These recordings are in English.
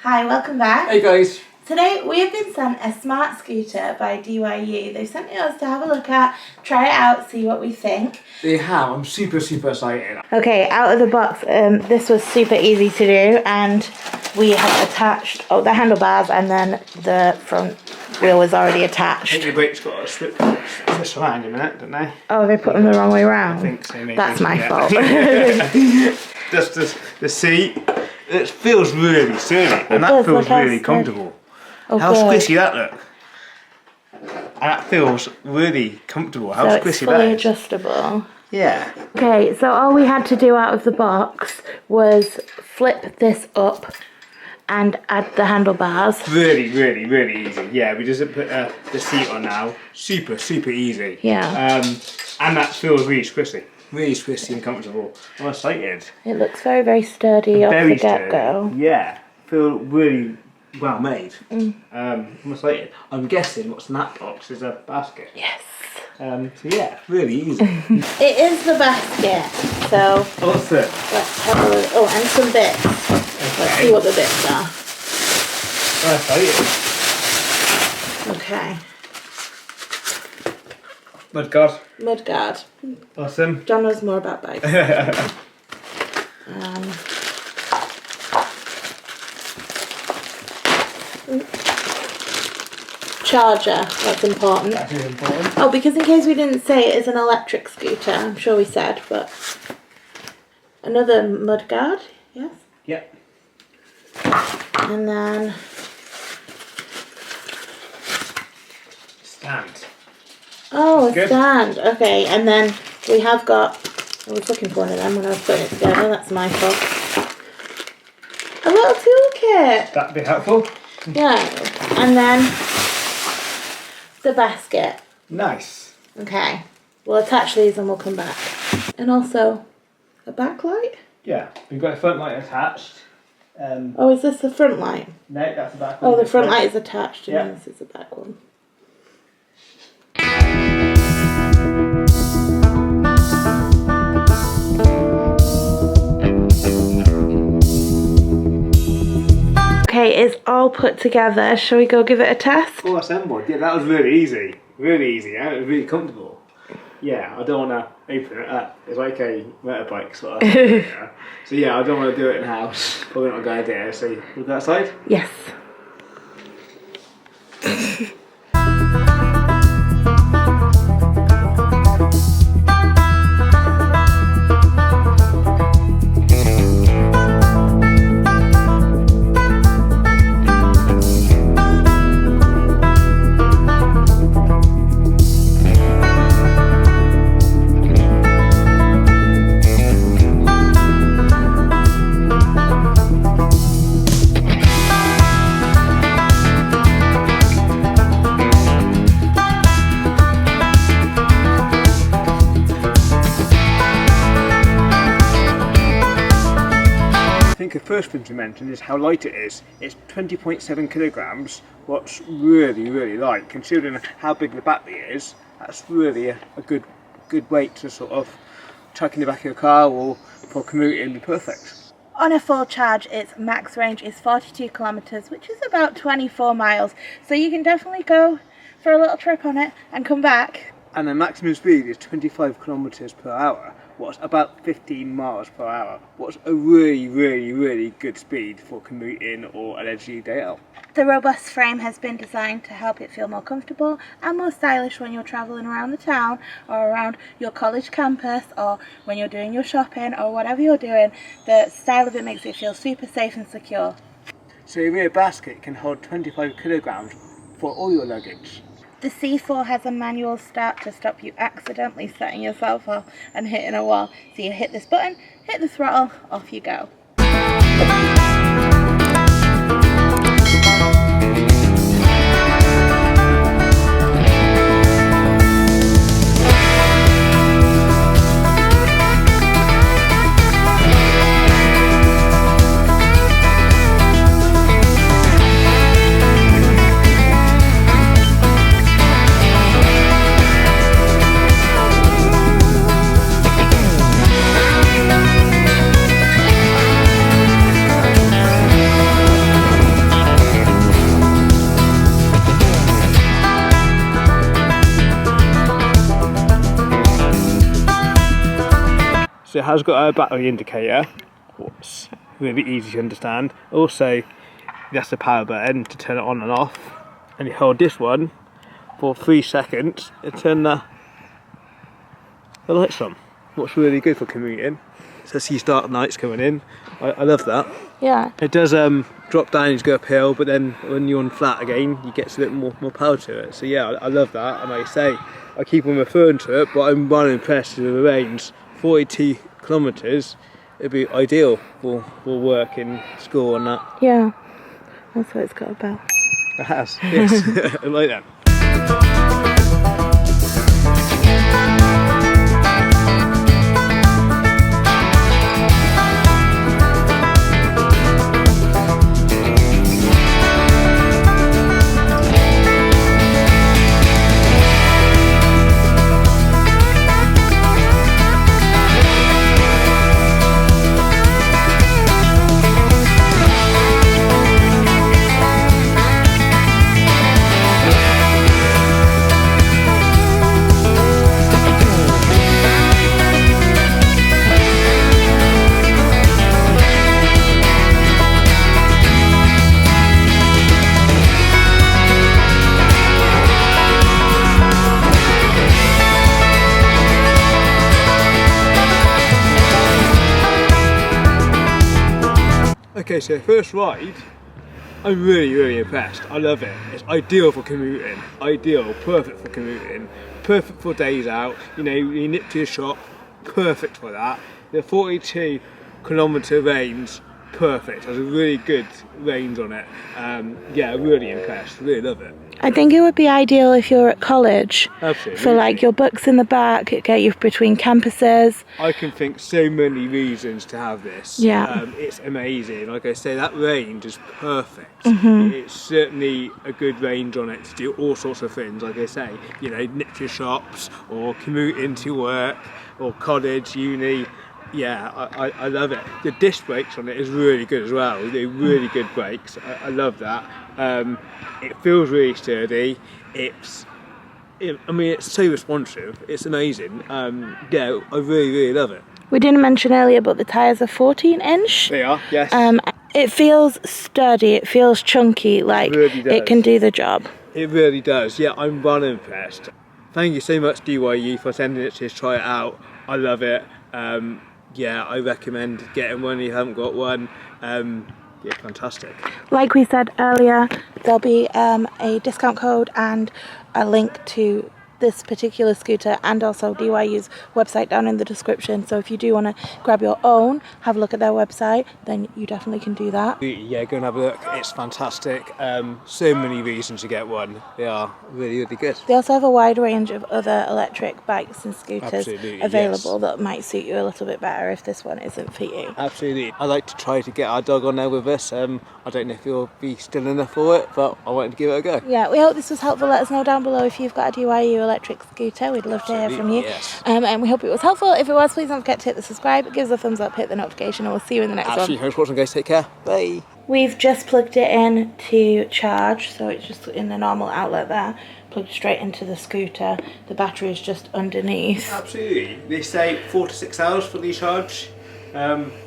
Hi, welcome back. Hey guys. Today we have been sent a smart scooter by DYU. They've sent it us to have a look at, try it out, see what we think. They have. I'm super excited. Okay, out of the box, this was super easy to do, and we have attached the handlebars, and then the front wheel was already I attached. think the brake's got to slip this around in a minute, don't they? Oh, they put them the wrong way around? I think so, maybe. That's my fault. Just the seat. It feels really sturdy, and that feels really comfortable. Oh, how good. squishy that look. And that feels really comfortable. How So squishy it's that fully is. adjustable. Yeah. Okay, so all we had to do out of the box was flip this up and add the handlebars. Really easy. Yeah, we just put the seat on now. Super easy. Yeah. And that feels really squishy. Really squishy and comfortable. I'm excited. It looks very sturdy off the get-go. Yeah. Feel really well made. I'm excited. I'm guessing what's in that box is a basket. Yes. So yeah, really easy. It is the basket. So What's it? let's have a look. Oh, and some bits. Let's see what the bits are. I'm excited. Okay. Mudguard. Awesome. John knows more about bikes. Charger, that's important. That is important. Oh, because in case we didn't say, it is an electric scooter. I'm sure we said, but another mudguard, yes. Yep. And then Stand. oh, a Good. stand. Okay, and then we have got. I was looking for one of them when I was putting it together. That's my fault. A little toolkit. That'd be helpful. Yeah, and then the basket. Nice. Okay, we'll attach these and we'll come back. And also a backlight. Yeah, we've got a front light attached. Oh, is this the front light? No, that's the back one. Oh, the front light is attached, and Yeah. then this is the back one. Okay, it's all put together. Shall we go give it a test? All assembled. Yeah, that was really easy. Really easy. Yeah, it was really comfortable. Yeah, I don't want to open it up. It's like a motorbike sort of thing, yeah. So yeah, I don't want to do it in house. Probably not a good idea. So we'll go outside. Yes. I think the first thing to mention is how light it is. It's 20.7 kilograms. What's really light, considering how big the battery is. That's really a good weight to sort of chuck in the back of your car or for commuting. Be perfect. On a full charge, its max range is 42 kilometres, which is about 24 miles. So you can definitely go for a little trip on it and come back. And the maximum speed is 25 kilometers per hour. What's about 15 miles per hour. What's a really good speed for commuting or a leisurely day out. The robust frame has been designed to help it feel more comfortable and more stylish when you're travelling around the town or around your college campus or when you're doing your shopping or whatever you're doing. The style of it makes it feel super safe and secure. So your rear basket can hold 25 kilograms for all your luggage. The C4 has a manual start to stop you accidentally setting yourself off and hitting a wall. So you hit this button, hit the throttle, off you go. has got a battery indicator, what's really easy to understand. Also, that's the power button to turn it on and off, and you hold this one for 3 seconds and turn the lights on. What's really good for commuting. So you start lights coming in. I love that. Yeah. It does drop down as you go uphill, but then when you're on flat again, you get a bit more power to it. So yeah, I love that. And like I say, I keep on referring to it, but I'm really impressed with the range. 42 kilometres, it'd be ideal for work and school and that. Yeah. Also, it's got a bell. It has, yes. I like that. Okay, so first ride, I'm really impressed. I love it. It's ideal for commuting. Ideal, perfect for commuting. Perfect for days out. You know, you nip to your shop, perfect for that. The 42 kilometre range, perfect. Has a really good range on it. Yeah, really impressed. Really love it. I think it would be ideal if you're at college. Absolutely. For like your books in the back, it get you between campuses. I can think so many reasons to have this. Yeah. It's amazing. Like I say, that range is perfect. It's certainly a good range on it to do all sorts of things. Like I say, you know, nip to shops or commute into work or college, uni. Yeah, I love it. The disc brakes on it is really good as well. They're really good brakes. I love that. It feels really sturdy. I mean, it's so responsive. It's amazing. Yeah, I really love it. We didn't mention earlier, but the tyres are 14-inch. They are, yes. It feels sturdy. It feels chunky. Like really does. It can do the job. It really does. Yeah, I'm well impressed. Thank you so much, DYU, for sending it to us. Try it out. I love it. Yeah, I recommend getting one if you haven't got one. Yeah, fantastic. Like we said earlier, there'll be a discount code and a link to this particular scooter and also DYU's website down in the description. So if you do want to grab your own, have a look at their website, then you definitely can do that. Yeah, go and have a look. It's fantastic. So many reasons to get one. They are really good. They also have a wide range of other electric bikes and scooters available that might suit you a little bit better if this one isn't for you. Absolutely. I'd like to try to get our dog on there with us. I don't know if you'll be still enough for it, but I wanted to give it a go. Yeah, we hope this was helpful. Let us know down below if you've got a DYU electric scooter. We'd love to hear from you. Yes. And we hope it was helpful. If it was, please don't forget to hit the subscribe, give us a thumbs up, hit the notification, and we'll see you in the next one. Thanks for watching, guys. Take care. Bye. We've just plugged it in to charge, so it's just in the normal outlet there, plugged straight into the scooter. The battery is just underneath. Absolutely. They say 4 to 6 hours for the charge.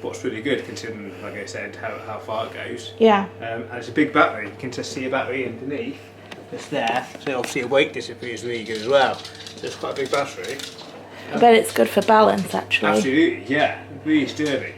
What's really good considering, like I said, how far it goes. Yeah. And it's a big battery. You can just see a battery underneath. Just there. So obviously the weight disappears really good as well. So it's quite a big battery. I bet it's good for balance actually. Absolutely, yeah. Really sturdy.